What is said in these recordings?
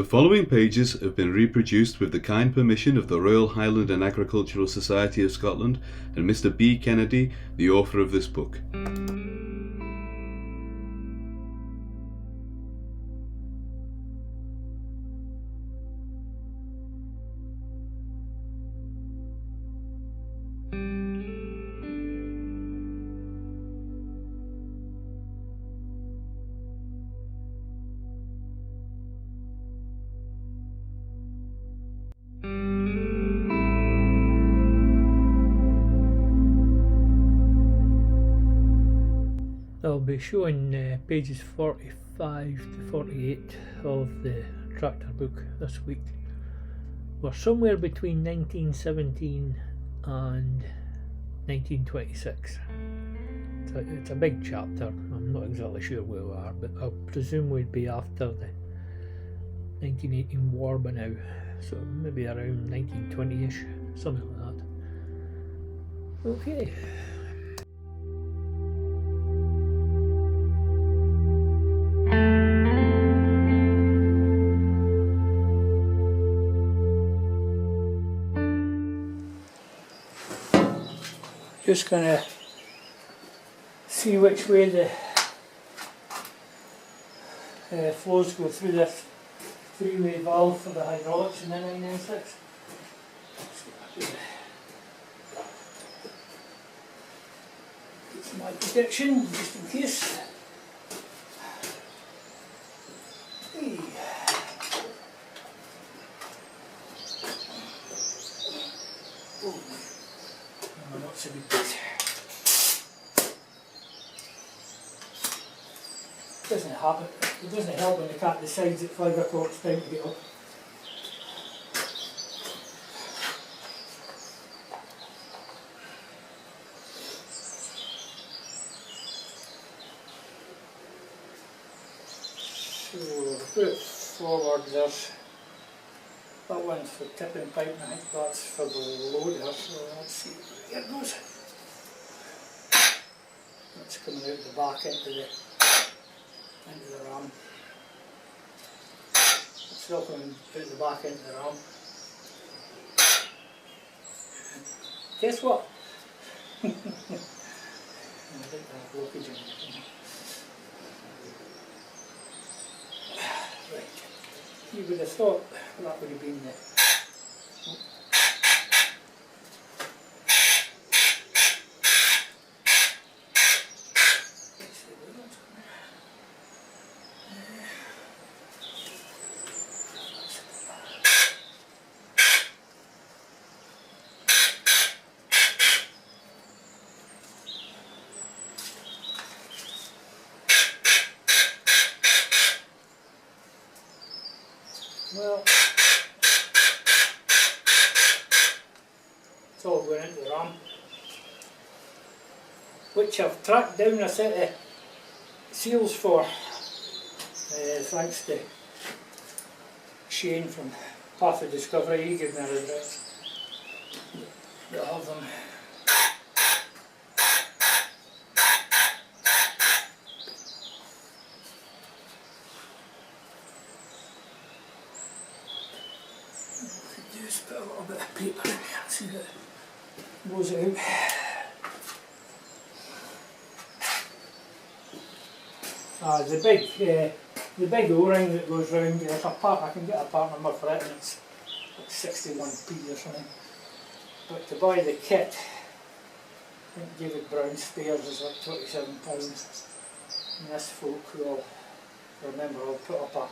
The following pages have been reproduced with the kind permission of the Royal Highland and Agricultural Society of Scotland and Mr. B. Kennedy, the author of this book. I'll be showing pages 45 to 48 of the tractor book this week. We're somewhere between 1917 and 1926. It's a big chapter. I'm not exactly sure where we are, but I presume we'd be after the 1918 war by now, so maybe around 1920-ish, something like that. Okay. Just gonna see which way the flows go through this three-way valve for the hydraulics in the 996. Get some light protection just in case. Hey. Oh. Not so good. It doesn't help when the cat decides at 5 o'clock it's time to get up. So put it forward, there's that one's for tipping pipe and I think that's for the loader, so let's see where it goes. That's coming out the back into the ram. It's still coming out the back into the ram. Guess what? I think that blockage in it. Right. You would have thought that would have been the well, it's all going into the ram, which I've tracked down a set of seals for, thanks to Shane from Path of Discovery. He gave me an address. They'll have them. Just put a little bit of paper in here, see that it blows it out. The big O-ring that goes round, there's a part, I can get a part number for it and it's like 61p or something. But to buy the kit, I think David Brown's spares is like £27. And this folk will remember, I'll put up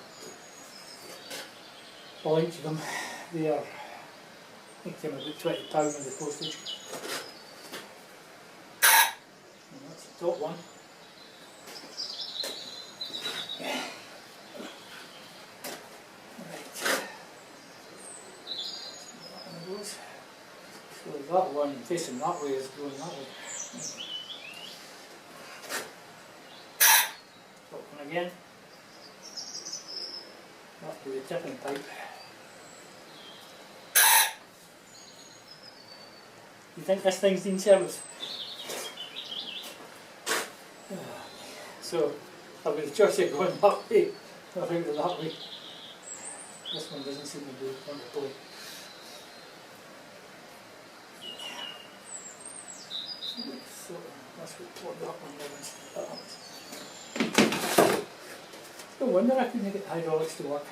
a link to them. They are, I think they came about £20 in the postage. And that's the top one. Right. That one goes. So that one facing that way is going that way. Top one again. That'll be the tipping pipe. You think this thing's in service? So I was just going that way, I think that way. This one doesn't seem to do want to play. So that's what that one was. No wonder I couldn't get the hydraulics to work.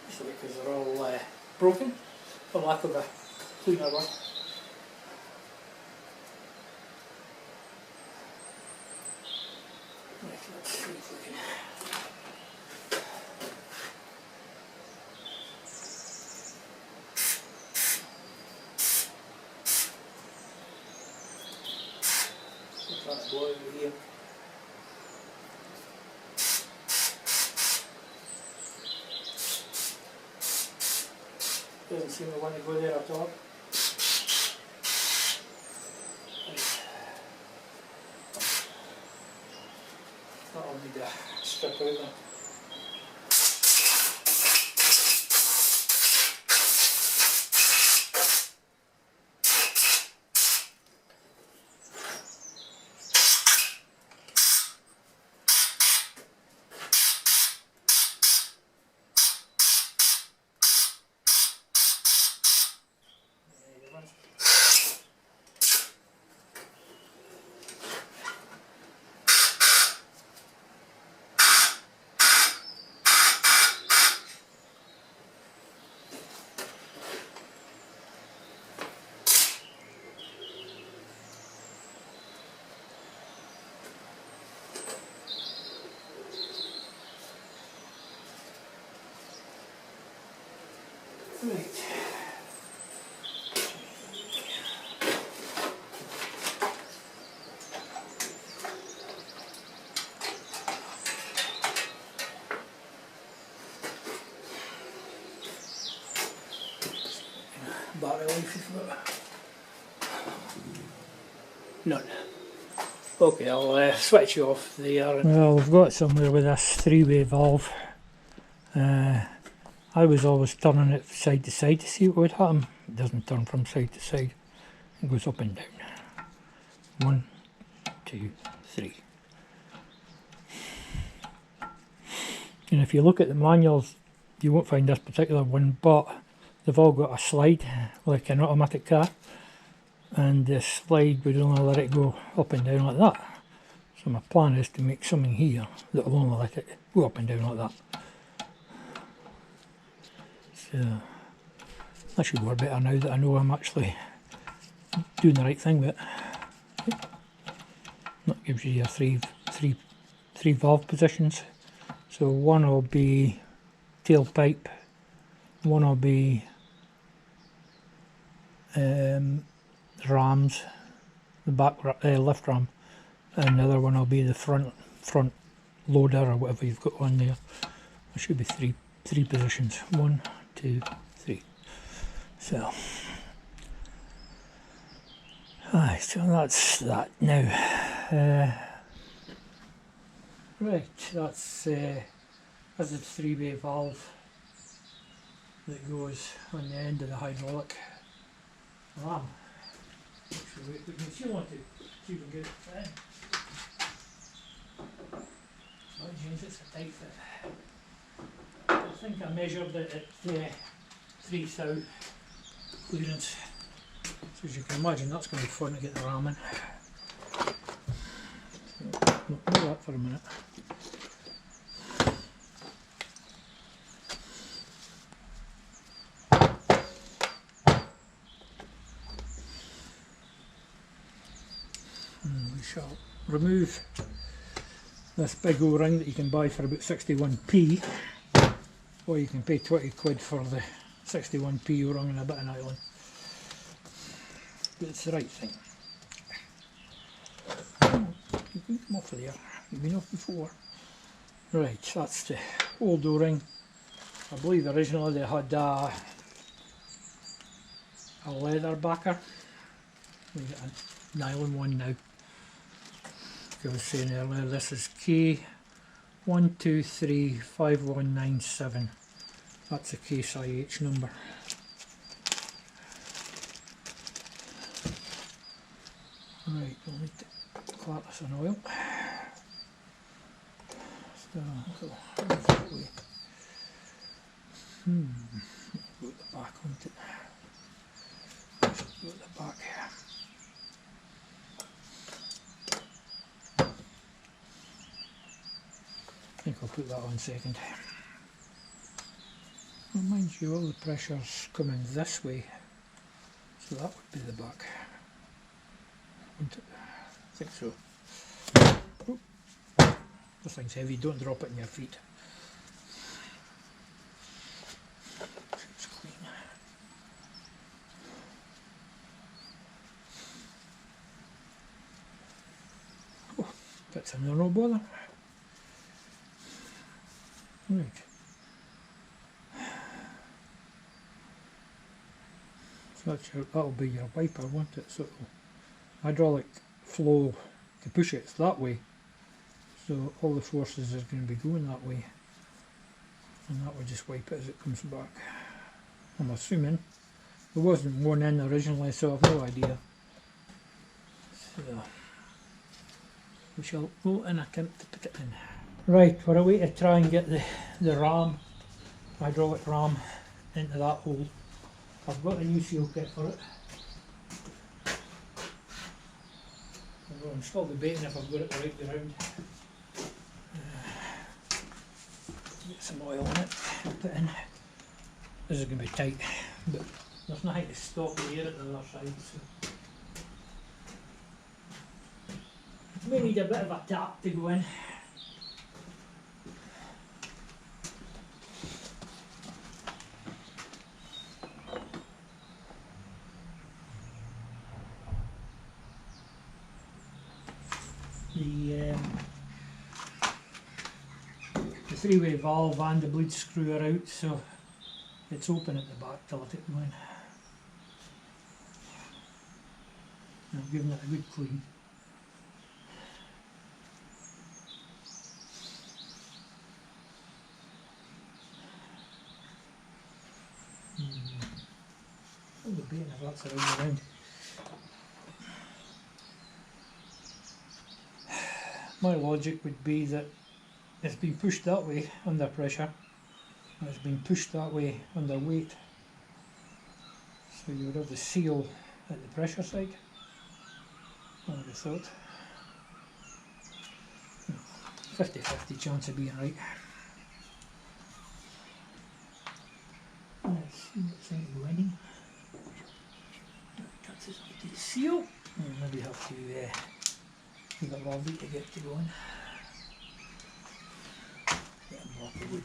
Just because they're all broken for lack of a cleaner one. Right, let's see if we can. Put that boy over here. Doesn't seem to want to go there at all. That'll need a strip out there. Right. Battery life is about none. Okay, I'll switch you off there. Well, we've got somewhere with this three-way valve. I was always turning it side to side to see what would happen. It doesn't turn from side to side. It goes up and down. 1, 2, 3. And if you look at the manuals, you won't find this particular one, but they've all got a slide, like an automatic car. And the slide would only let it go up and down like that. So my plan is to make something here that will only let it go up and down like that. So that should work better now that I know I'm actually doing the right thing with it. That gives you your three valve positions. So one will be tailpipe, one will be rams, the back left ram, and the other one will be the front loader or whatever you've got on there. There should be three positions. 1, 2, 3. So, so that's that now. Right, that's a three-way valve that goes on the end of the hydraulic ram. Actually, we can see one to see if we can get it fit in. Oh, James, it's a tight fit. I think I measured it at 3 thou clearance. So as you can imagine, that's going to be fun to get the ram in. So, we'll that for a minute. And we shall remove this big O-ring that you can buy for about 61p, or you can pay 20 quid for the 61p O-ring and a bit of nylon. But it's the right thing. You can come off of there, you've been off before. Right, that's the old O-ring. I believe originally they had a leather backer. We got a nylon one now. Like I was saying earlier, this is K1235197. That's a case IH number. Right, we'll need to clap this in oil. So, that way. Go at the back, won't it? Go at the back here. I think I'll put that on second. Mind you, all the pressure's coming this way, so that would be the back, wouldn't it? I think so. Oh, this thing's heavy, don't drop it in your feet. It's clean. Oh, fits in there, no bother. Right. So that'll be your wiper, won't it? So hydraulic flow to push it that way, so all the forces are going to be going that way, and that will just wipe it as it comes back. I'm assuming there wasn't one in originally, so I've no idea. So we shall go and attempt to put it in. Right, we're away to try and get the ram, hydraulic ram, into that hole. I've got a new seal kit for it. I'll install the baiting if I've got it the right way round. Get some oil in it, put it in. This is going to be tight, but there's nothing to stop the air at the other side. So. May need a bit of a tap to go in. The three-way valve and the bleed screw are out, so it's open at the back to let it go in. And I've given it a good clean. All the baiting of that's around. My logic would be that it's been pushed that way under pressure, and it's been pushed that way under weight. So you would have the seal at the pressure side, I would have thought. 50-50 chance of being right. Let's see what's in the wedding. That's it up to the seal. We'll maybe have to give it a lovely to get to going. Get a block of wood.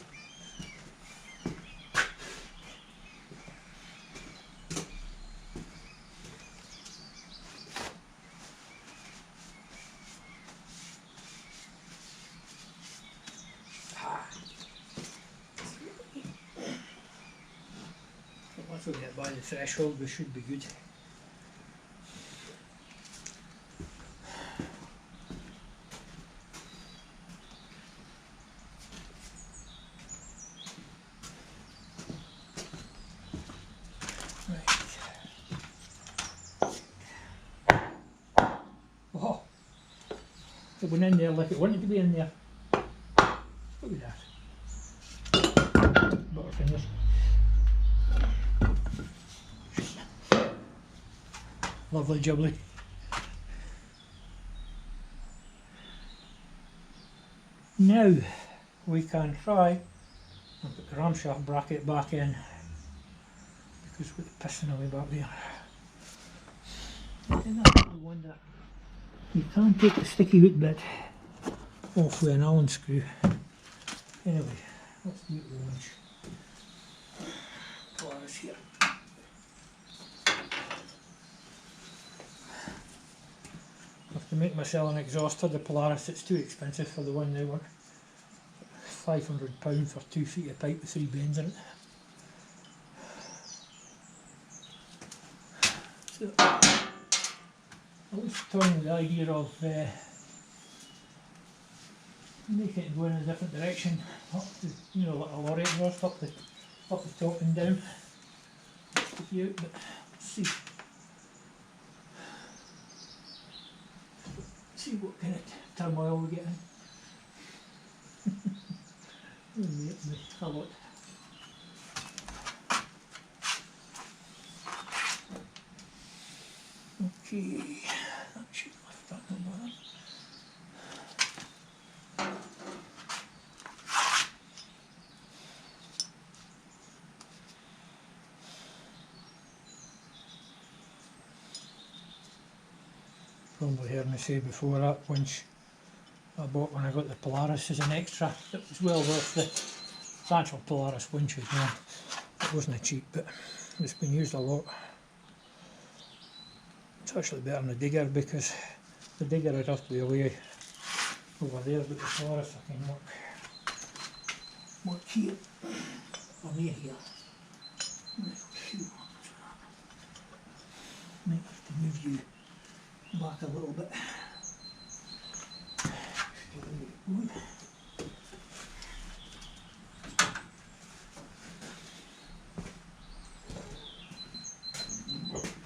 Once we get by the threshold, we should be good. Oh, it went in there like it wanted to be in there. Look at that. Butterfingers. Lovely jubbly. Now we can try and put the ramshaft bracket back in, because we're pissing away back there. And that's the one that you can take the sticky hook bit off with an Allen screw. Anyway, let's do it the winch. Polaris here. I have to make myself an exhauster. The Polaris, it's too expensive for the one they were. £500 for 2 feet of pipe with 3 bends in it. So, I was toying the idea of making it go in a different direction, up the, you know, like a lorry exhaust, up the top and down. Sticky out, but let's see. See what kind of turmoil we get in. A lot. Okay, that should lift that no bother. Probably heard me say before, that winch I bought when I got the Polaris as an extra. It was well worth the actual Polaris winch as well. It wasn't cheap, but it's been used a lot. It's actually better than the digger, because the digger I'd have to be away over there, but the Polaris I can work here or near here. Might have to move you back a little bit.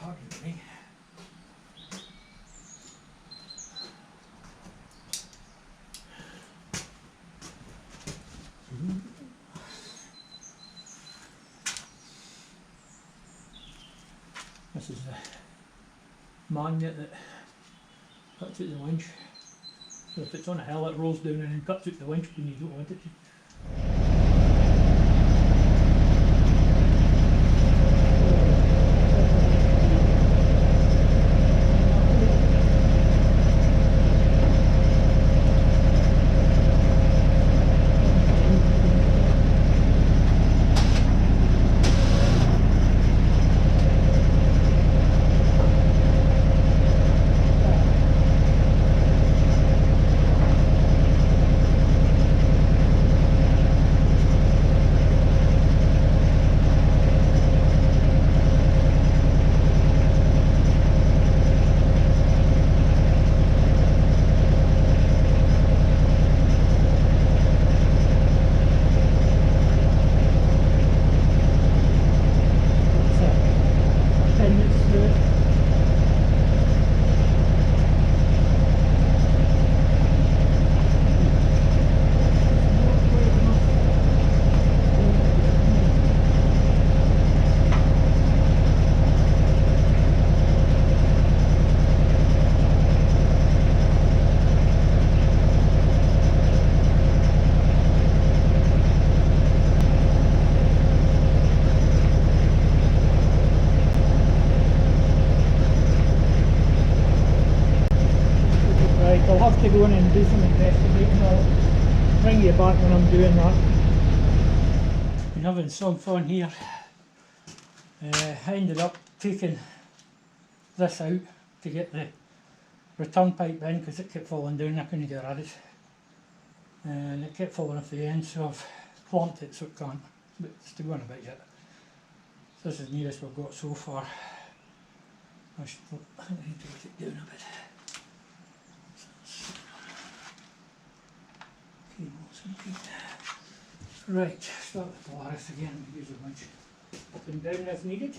Pardon me. This is the magnet that cuts out the winch. So if it's on a hill, it rolls down and then cuts out the winch when you don't want it to. I'll have to go in and do some investigating. I'll bring you back when I'm doing that. Been having some fun here. I ended up taking this out to get the return pipe in because it kept falling down. I couldn't get at it, and it kept falling off the end, so I've clamped it so it can't, but it's still going a bit yet. So this is the nearest we've got so far. I think I need to get it down a bit. Right, start the Polaris again, use a winch up and down as needed.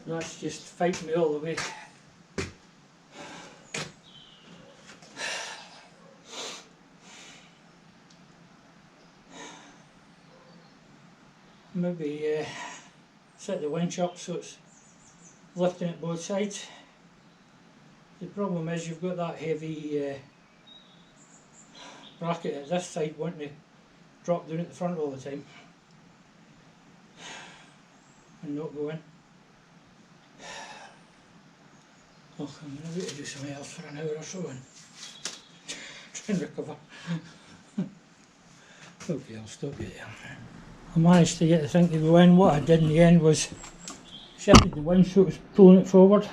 That's just fighting me all the way. Maybe set the winch up so it's lifting it both sides. The problem is you've got that heavy bracket at this side wanting to drop down at the front all the time and not go in. Oh, I'm going to have to do something else for an hour or so and try and recover. Okay, I'll stop you there. I managed to get the thing to go in. What I did in the end was shifted the winch so it was pulling it forward,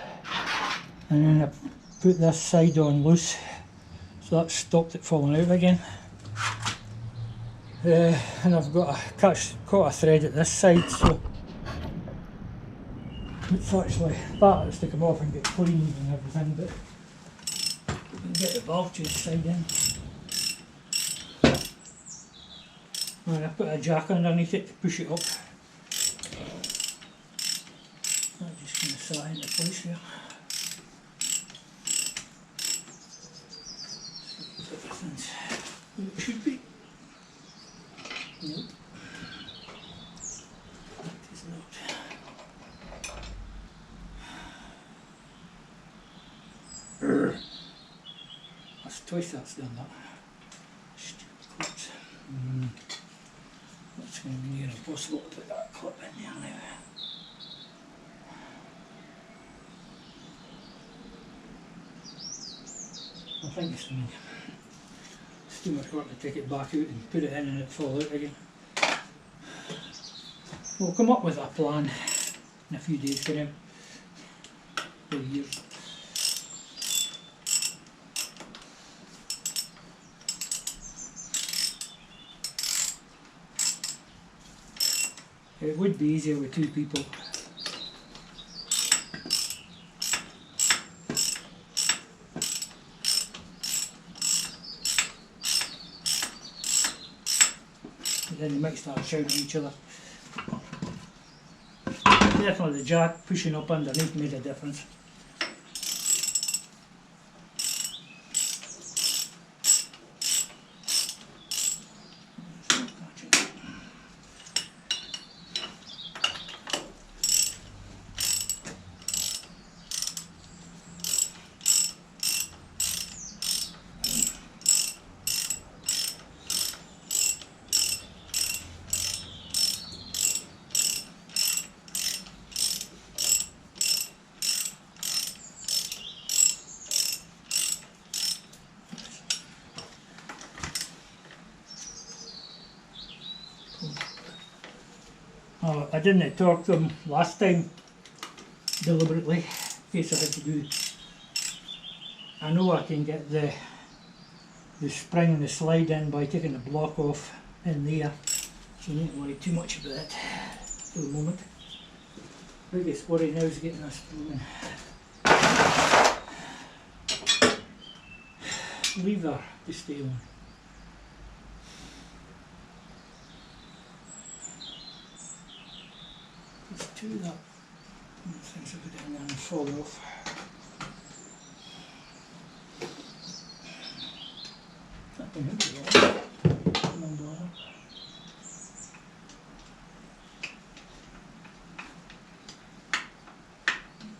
and then I put this side on loose So that's stopped it falling out again. And I've got caught a thread at this side, so it's actually that has to come off and get cleaned and everything, but we can get the valve tube side in. And I put a jack underneath it to push it up. That just kind of sat into place here. See if everything's where it should be. Nope. That is not. That's twice that's done that. Stupid clips. That's going to be near impossible to put that clip in there now. I think it's too much work to take it back out and put it in and it fall out again. We'll come up with a plan in a few days, for him. Or years. It would be easier with two people. But then they might start shouting at each other. Definitely the jack pushing up underneath made a difference. Oh, I didn't torque them last time deliberately in case I had to do. I know I can get the spring and the slide in by taking the block off in there, so you don't worry too much about it for the moment. Biggest worry now is getting this lever to stay on. There's two that things will go down there and fall off. That one would be wrong. No bother.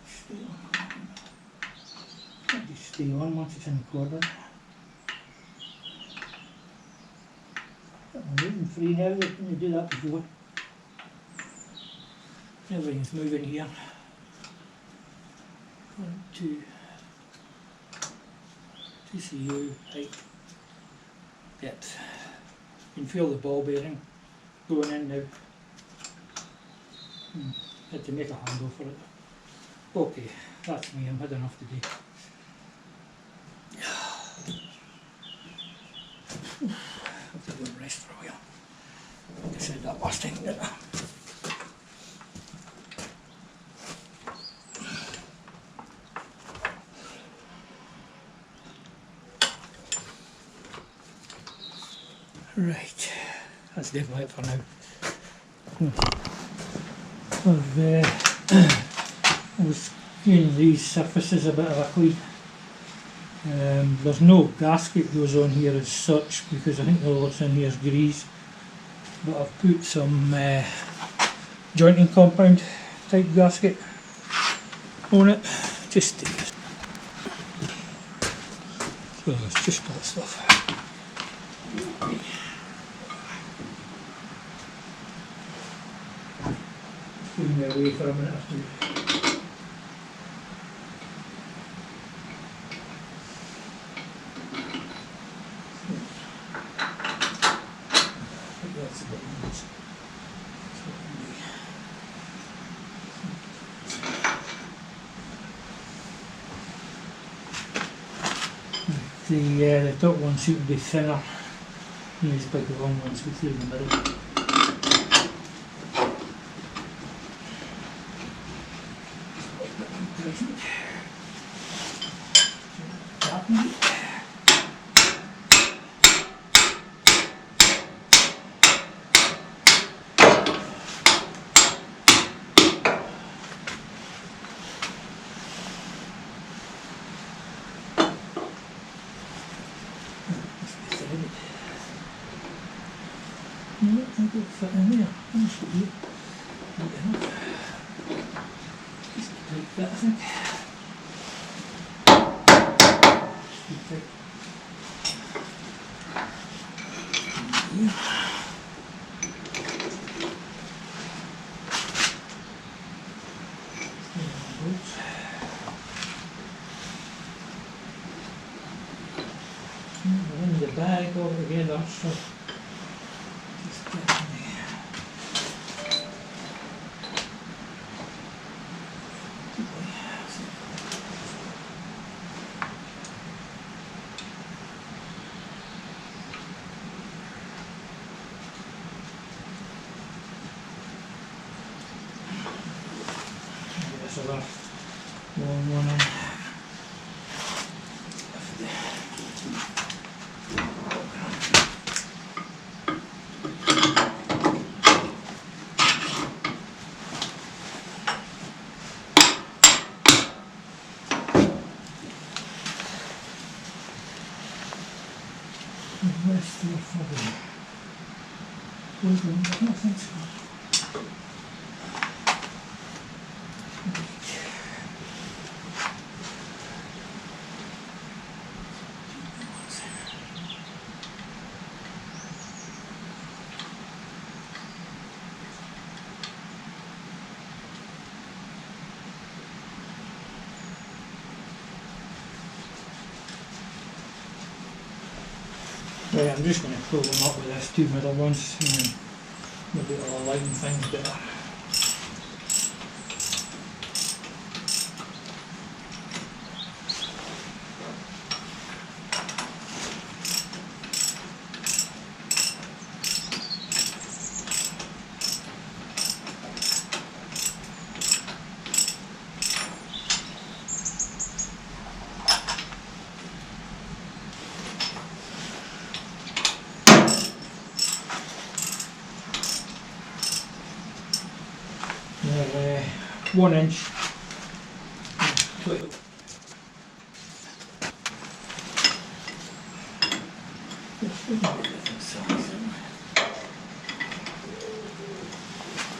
Stay on. Can't just stay on once it's in the quadrant. I'm moving free now, can you do that before? Everything's moving here. 1, 2. TCU, height, depth. You can feel the ball bearing going in now. Had to make a handle for it. Okay, that's me, I've had enough today. Have to go and rest for a while. Like I said that last time, didn't I? Right, that's definitely it for now. I was giving these surfaces a bit of a clean. There's no gasket goes on here as such because I think all that's in here is grease, but I've put some jointing compound type gasket on it just to, so it's just that stuff. Putting me away for a minute or two. That's a bit nice. the top one seemed to be thinner. These big long ones go through the middle. No, I think it'll fit in there. That should be tight enough. Just a tight bit, I think. Just be tight. Yeah. We're in the bag altogether, so just get in there. There's a long one in. Where's the fucking I don't think so. Right, I'm just going to pull them up with these two middle ones and then maybe it'll align things better. They're 1 inch. 12.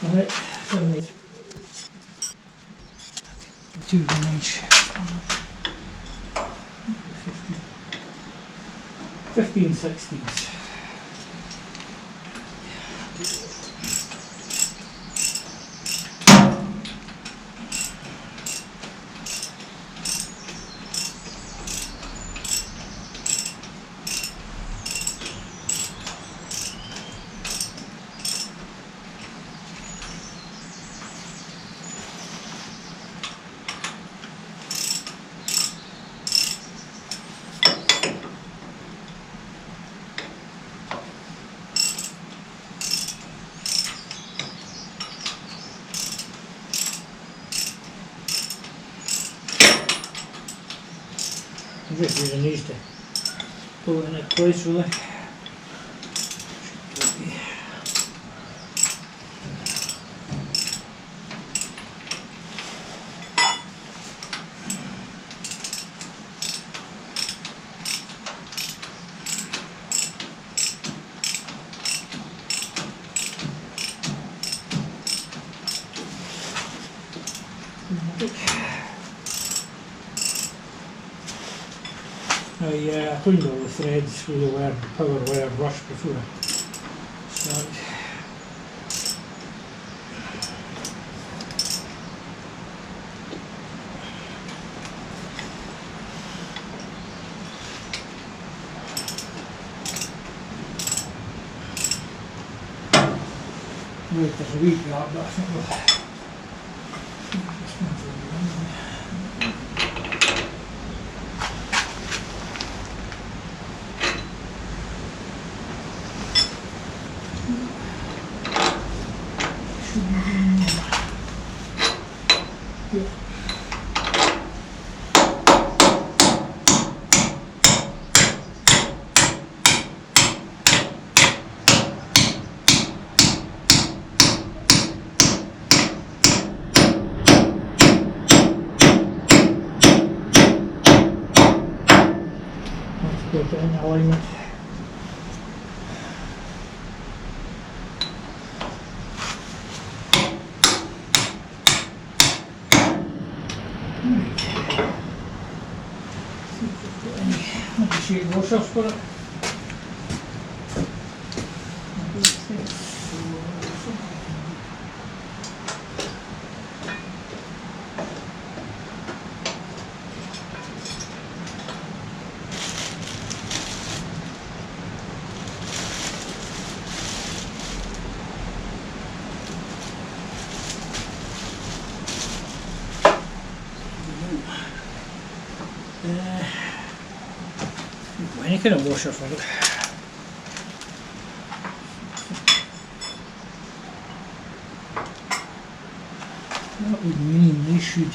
Alright, 7/8. 2 1 inch. 15/16. I'm just using these to pull it in place really. I cleaned all the threads with the power wire brush before I started. Right, there's a wee gap, but I think we'll Yeah. Let's get it in alignment. Let me see the washers for it. Any kind of washer for it. That would mean they should.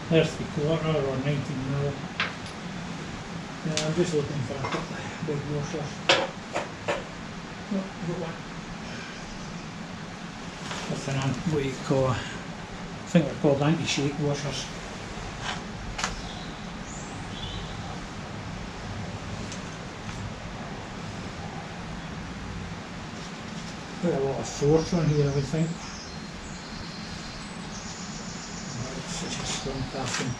There's the quarter or 19mm. Yeah, I'm just looking for a couple of big washers. Oh, got one. With what you call, I think they're called anti-shake washers. Quite a lot of force on here, I would think. Oh, it's such a strong passing.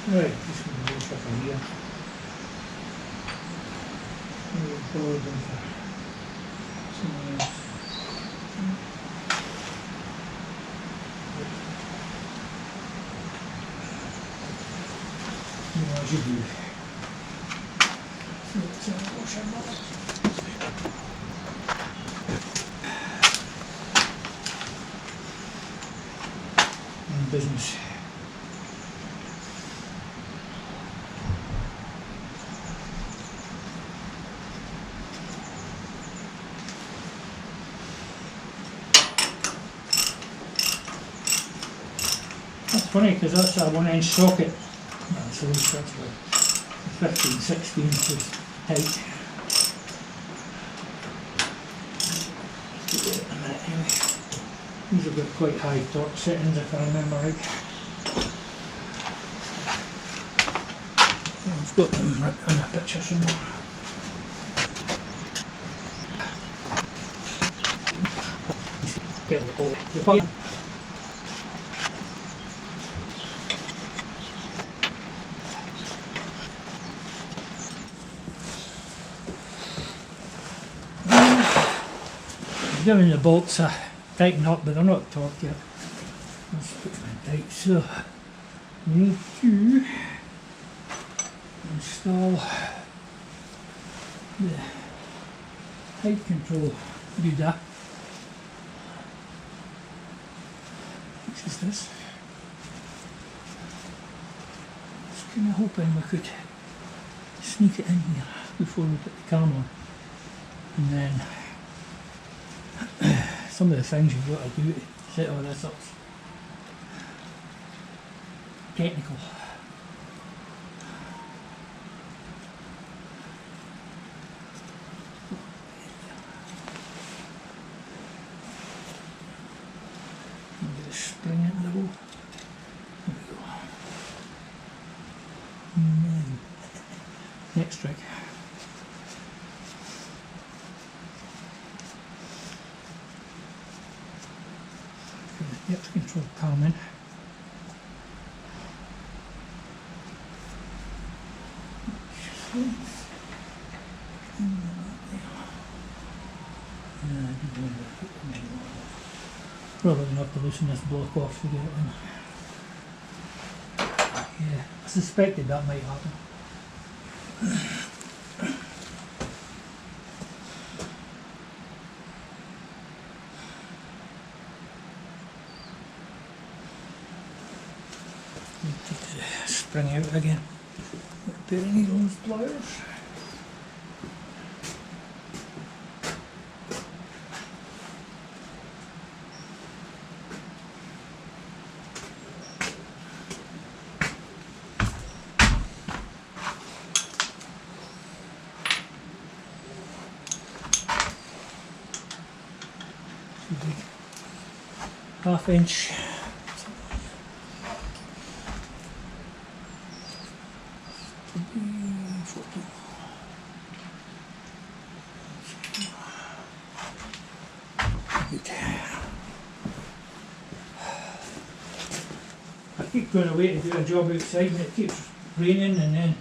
Right, just going to go from here. We'll forward them for someone else. No, as you do. Let's wash our mouth. Business. That's funny because that's a 1 inch socket. That's at least that's like 15, 16 inches height. These have got quite high torque settings if I remember right. I've got them right on a picture somewhere. Giving the bolts a tighten up, but they're not torqued yet. Let's put them tight. So we need to install the height control doodah, which is this. Just kind of hoping we could sneak it in here before we put the cam on, and then some of the things you've got to do to set all this up. Technical. Get a spring in the hole. There we go. And then next trick. Depth control palm in. Probably going to have to loosen this block off to get it in. Yeah, I suspected that might happen. Take the spring out again. Get a pair of needles, pliers. Half inch. I keep going away to do a job outside and it keeps raining and then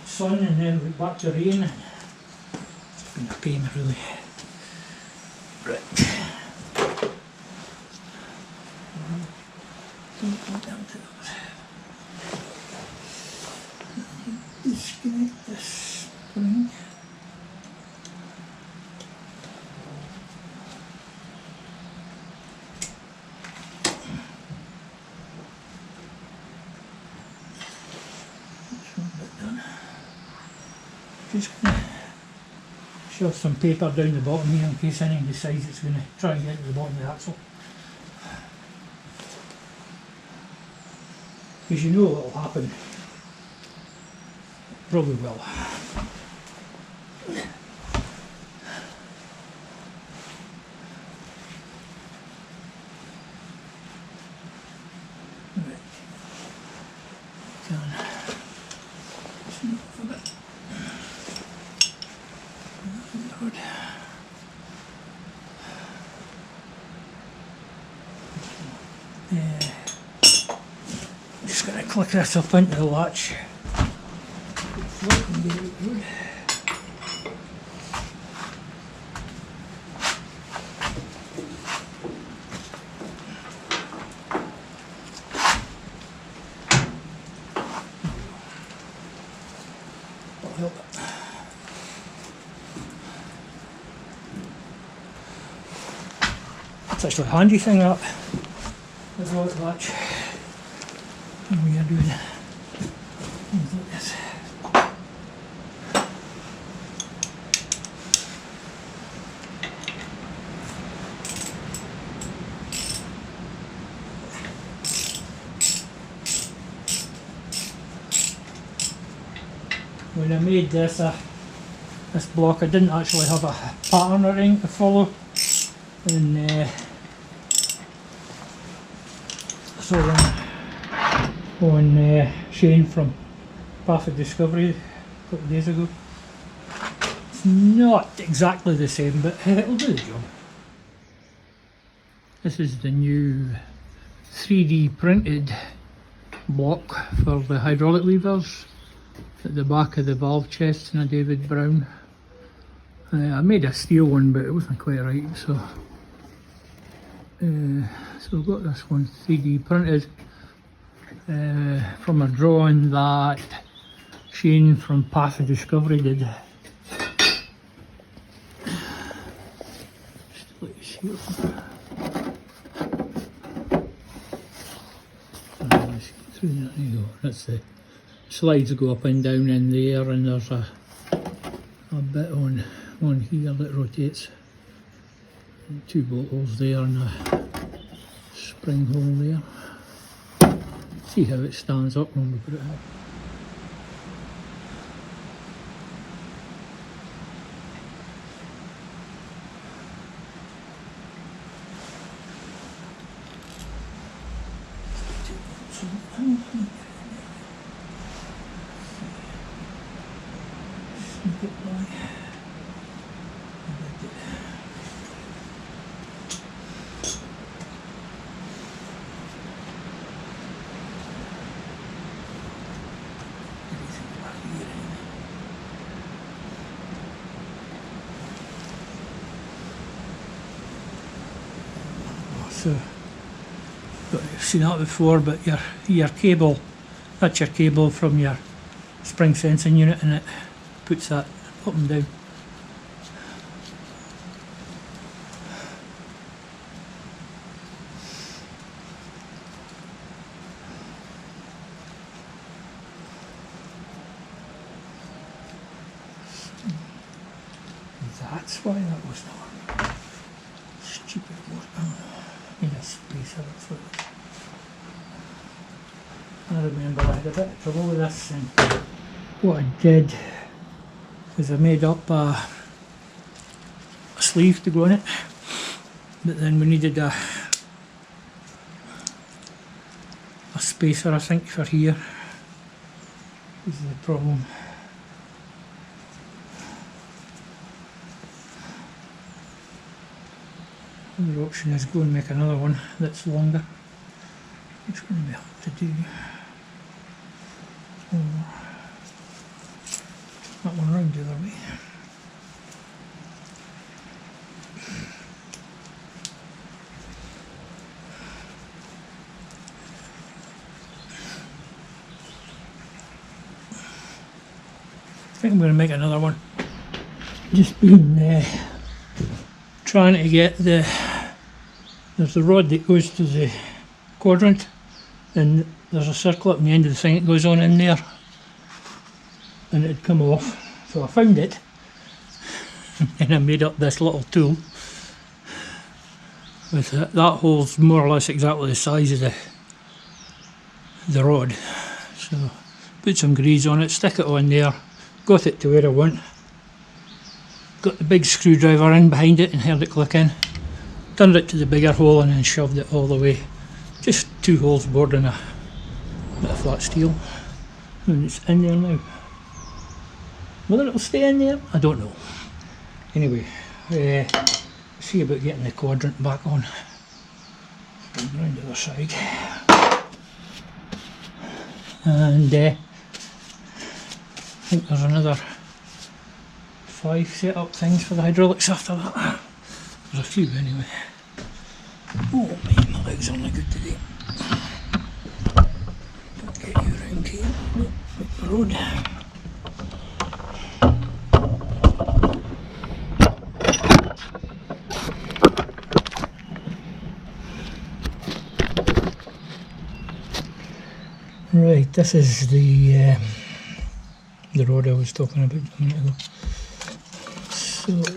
sun and then back to rain. It's been a pain really. Right. Disconnect this spring. That's one bit done. Just going to shove some paper down the bottom here in case anything decides it's going to try and get to the bottom of the axle. Because you know what will happen. Probably will. Right. Done. Snip for that. Good. Just going to click this up into the latch. It's actually a handy thing that. There's a lot latch. And we are doing things like this. When I made this block, I didn't actually have a pattern or anything to follow, and so on Shane from Path of Discovery a couple of days ago. It's not exactly the same, but it'll do the job. This is the new 3D printed block for the hydraulic levers at the back of the valve chest in a David Brown. I made a steel one, but it wasn't quite right, so we've got this one 3D printed from a drawing that Shane from Path of Discovery did. Just let you see it. Through that, there you go. That's the slides go up and down in there, and there's a bit on here that rotates. And 2 bolt holes there and a spring hole there. See how it stands up when we put it up. So, but you've seen that before, but your cable, that's your cable from your spring sensing unit, and it puts that up and down. That's why that was not stupid word. Need a spacer, that's what it was. I remember I had a bit of trouble with this, and what I did was I made up a sleeve to go on it, but then we needed a spacer, I think, for here. This is the problem. The other option is go and make another one that's longer, which is going to be hard to do. Or that one round the other way. I think I'm going to make another one. Just been trying to get there's the rod that goes to the quadrant, and there's a circle at the end of the thing that goes on in there, and it'd come off. So I found it and I made up this little tool with it. That hole's more or less exactly the size of the rod. So put some grease on it, stick it on there, got it to where I want, got the big screwdriver in behind it and heard it click in, turned it to the bigger hole and then shoved it all the way. Just 2 holes bored in a bit of flat steel, and it's in there now. Whether it'll stay in there, I don't know. Anyway, see about getting the quadrant back on. Round the other side. And I think there's another 5 setup things for the hydraulics after that. There's a few anyway. Oh man, my legs are not good today. Don't get you around here. Up the road. Right, this is the road I was talking about a minute ago. So what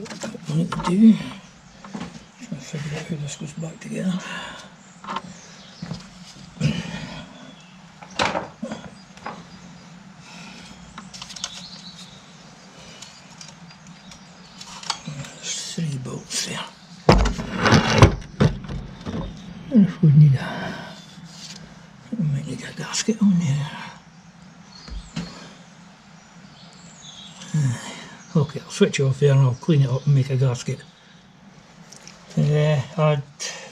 I need to do, try to figure out how this goes back together. There's 3 bolts there. And if we need we might need a gasket on there. Okay, I'll switch off there and I'll clean it up and make a gasket. I had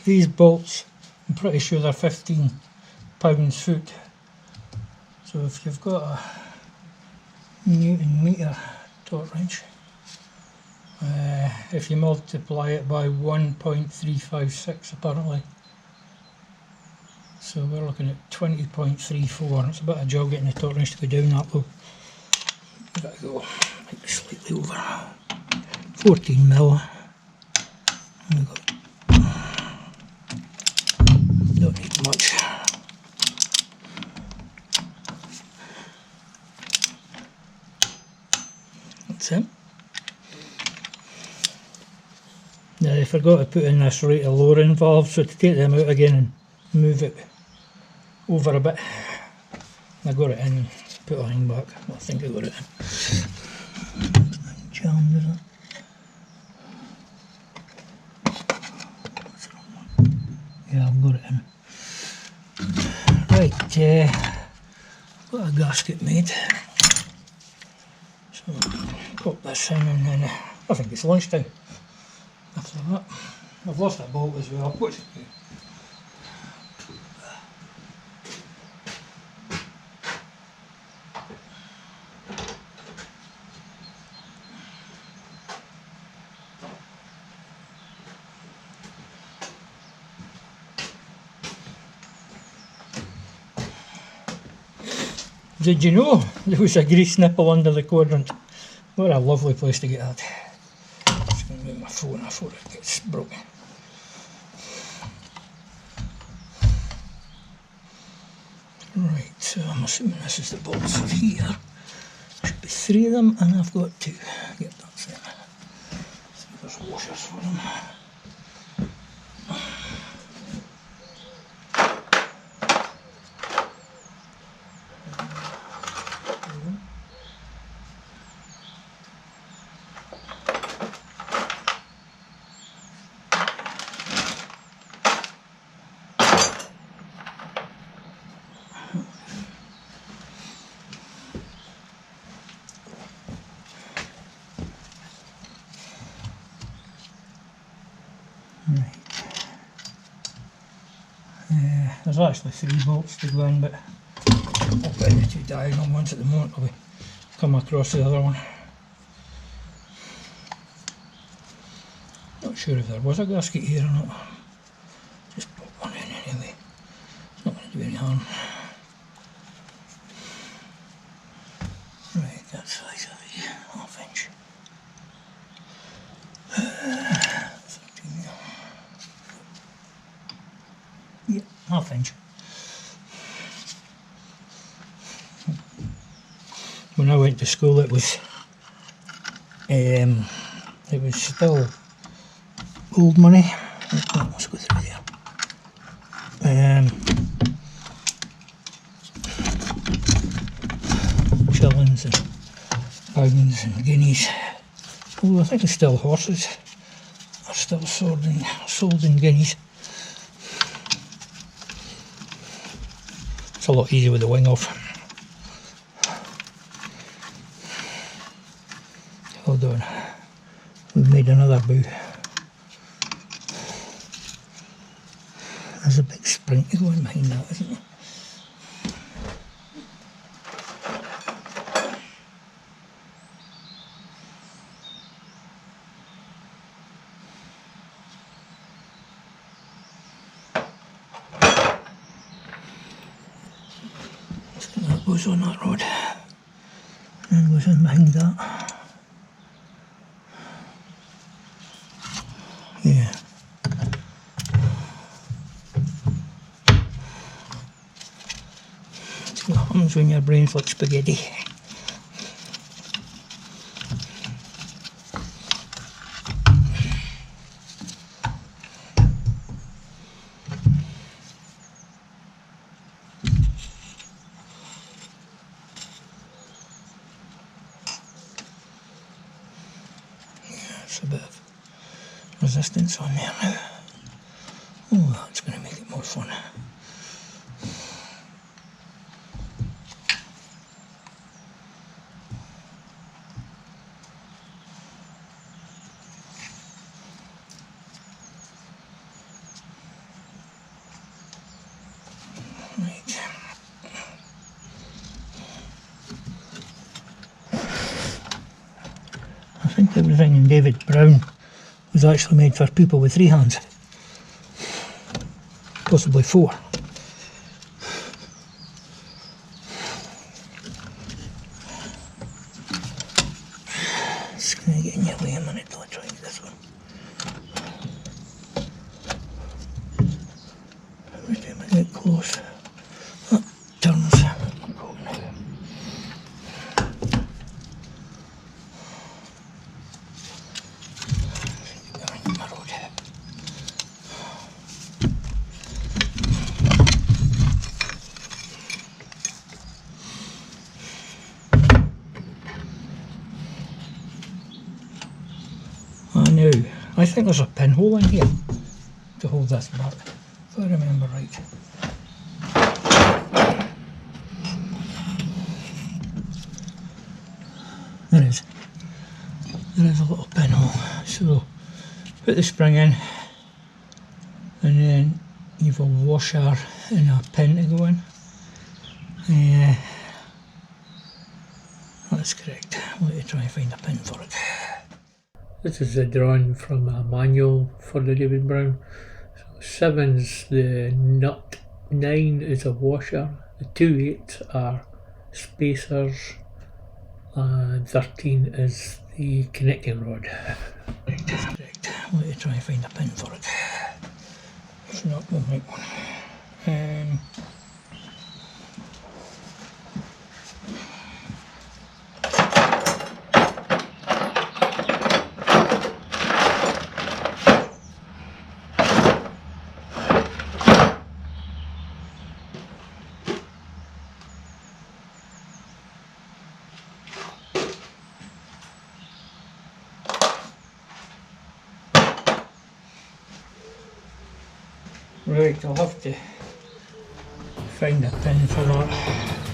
these bolts, I'm pretty sure they're 15 pound-foot. So if you've got a Newton metre torque wrench, if you multiply it by 1.356 apparently, so we're looking at 20.34. It's a bit of a job getting the torque wrench to go down that low. Give it a go. Might be slightly over. 14 mil. Don't need much. That's it. Now I forgot to put in this rate of lowering valve, so to take them out again and move it over a bit. I got it in and put a thing back. I think I got it in. Jammed, is it? What's the wrong one? Yeah, I've got it in. Right, got a gasket made. So pop this in, and then I think it's lunchtime after that. I've lost a bolt as well. What's it do? Did you know there was a grease nipple under the quadrant? What a lovely place to get that. I'm just going to move my phone before it gets broken. Right, so I'm assuming this is the bolts here. Should be 3 of them, and I've got 2. Yep, that's it. See if there's washers for them. There's actually 3 bolts to go in, but I'll put in the 2 diagonal ones at the moment till we come across the other one. Not sure if there was a gasket here or not. Just put one in anyway. It's not going to do any harm. Right, that size of it, 1/2 inch. 13 mil. Yeah, 1/2 inch. When I went to school, it was still old money. Let's go through there. Shillings and pounds and guineas. Although I think it's still horses are still sold in guineas. It's a lot easier with the wing off. Hold on, we've made another bow. There's a big spring to go in behind that, isn't there? So that goes on that rod and goes in behind that. Yeah. See what happens when your brain's like spaghetti. There's a bit of resistance on there now. Oh, that's going to make it more fun. Right. I think everything in David Brown was actually made for people with 3 hands, possibly 4. It's going to get in your way a minute till I try and get this one. Every time I get close, that turns. Now, I think there's a pinhole in here to hold this back, if I remember right. There is a little pinhole, so put the spring in, and then you've a washer and a pin to go in. That's correct. I'll let you try and find a pin for it. This is a drawing from a manual for the David Brown. So 7's the nut, 9 is a washer, the 2/8 are spacers, and 13 is the connecting rod. Right, correct. Let me try and find a pin for it. It's not the right one. Right, I'll have to find a pin for that.